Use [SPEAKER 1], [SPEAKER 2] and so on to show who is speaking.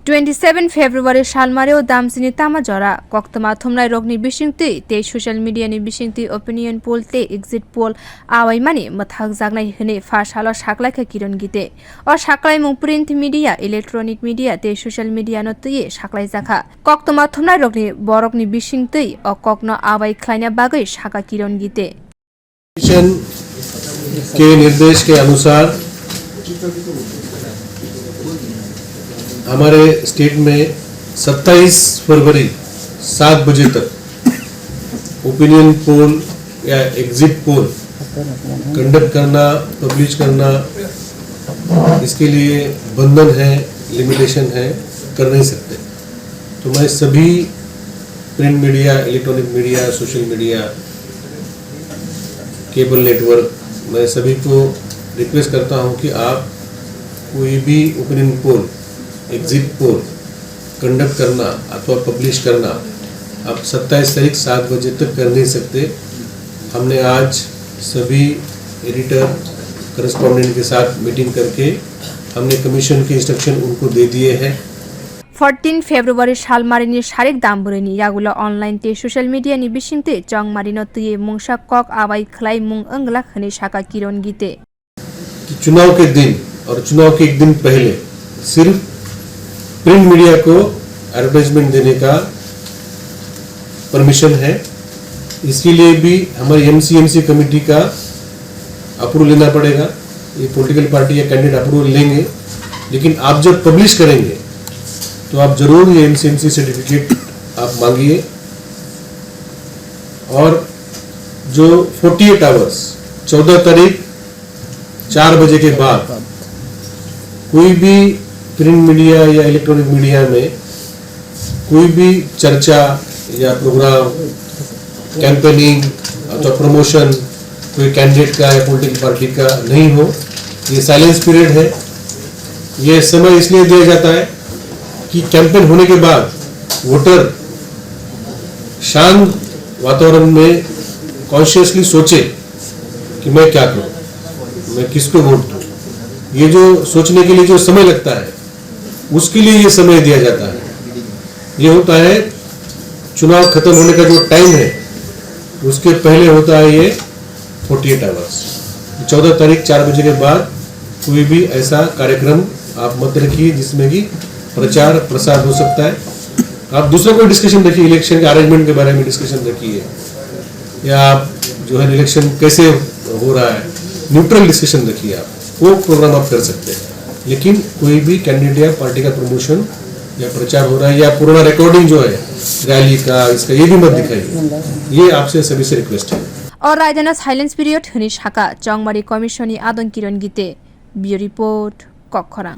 [SPEAKER 1] 27 फेब्रुवारी सालमारेव दामसिनी तामा जरा कक्तमा थुमनाय रोगनि बिसिंति ते सोशल मिडियानि बिसिंति ओपिनियन पोल ते एग्जिट पोल आवाइमानि मथाक जागनाय हने फासाल साकलायखा किरण गिते और साकलाय मुं प्रिन्ट मीडिया इलेक्ट्रॉनिक मीडिया ते सोशल मीडिया न तुये साकलाय जाखा कक्तमा थुमनाय रोगनि बरकनि बिसिंति और कक्न आवाइ खलायना बागै साका किरण गिते
[SPEAKER 2] के निर्देश के अनुसार हमारे स्टेट में 27 फरवरी 7 बजे तक ओपिनियन पोल या एग्जिट पोल कंडक्ट करना, पब्लिश करना, इसके लिए बंधन है, लिमिटेशन है, कर नहीं सकते। तो मैं सभी print media, electronic media, social media, cable network, मैं सभी को रिक्वेस्ट करता हूं कि आप कोई भी opinion poll, exit poll conduct करना अथवा पब्लिश करना आप 27 तारीख 7 बजे तक कर नहीं सकते। हमने आज सभी एडिटर, करस्पॉन्डेंट के साथ मीटिंग करके हमने कमीशन के इंस्ट्रक्शन उनको दे दिए हैं।
[SPEAKER 1] 14 फेब्रुवारी सालमारिनि सारेक दामबुरैनि यागुला ऑनलाइन ते सोशल मीडिया नि बिसिंते चंगमारिनो तुये मुंगसा कक आवाई खलाई मुंग अंगला खने शाका किरण गीते
[SPEAKER 2] कि चुनाव के दिन और चुनाव के एक दिन पहले सिर्फ प्रिंट मीडिया को एडवर्टाइजमेंट देने का परमिशन है। इसके लिए भी हमारी एमसीएमसी कमेटी का अप्रूवल लेना पड़ेगा। ये पॉलिटिकल पार्टी या कैंडिडेट अप्रूवल लेंगे, लेकिन आप जब पब्लिश करेंगे तो आप जरूर ये एमसीएमसी सर्टिफिकेट आप मांगिए। और जो 48 आवर्स 14 तारीख 4 बजे के बाद कोई भी प्रिंट मीडिया या इलेक्ट्रॉनिक मीडिया में कोई भी चर्चा या प्रोग्राम, कैंपेनिंग अथवा प्रमोशन कोई कैंडिडेट का या पॉलिटिकल पार्टी का नहीं हो। ये साइलेंस पीरियड है। ये समय इसलिए दिया जाता है कि कैंपेन होने के बाद वोटर शांत वातावरण में कॉन्शियसली सोचे कि मैं क्या करूं, मैं किसको वोट दूं। ये जो सोचने के लिए जो समय लगता है उसके लिए ये समय दिया जाता है। ये होता है चुनाव खत्म होने का जो टाइम है उसके पहले होता है ये 48 आवर्स। 14 तारीख 4 बजे के बाद कोई भी ऐसा कार्यक्रम आप मत रखिए जिसमें कि प्रचार प्रसार हो सकता है। आप दूसरा कोई डिस्कशन रखिए, इलेक्शन के अरेंजमेंट के बारे में डिस्कशन रखिए, या आप जो है इलेक्शन कैसे हो रहा है न्यूट्रल डिस्कशन रखिए। आप वो प्रोग्राम आप कर सकते हैं, लेकिन कोई भी कैंडिडेट या पार्टी का प्रमोशन या प्रचार हो रहा है या पुराना रिकॉर्डिंग जो है रैली का, इसका ये भी मत दिखाइए। ये आपसे सभी से रिक्वेस्ट है।
[SPEAKER 1] और रायदाना साइलेंस पीरियड हनी शाखा चंगमारी कमिशनी आदन किरण गीते ब्यूरो रिपोर्ट कखरा।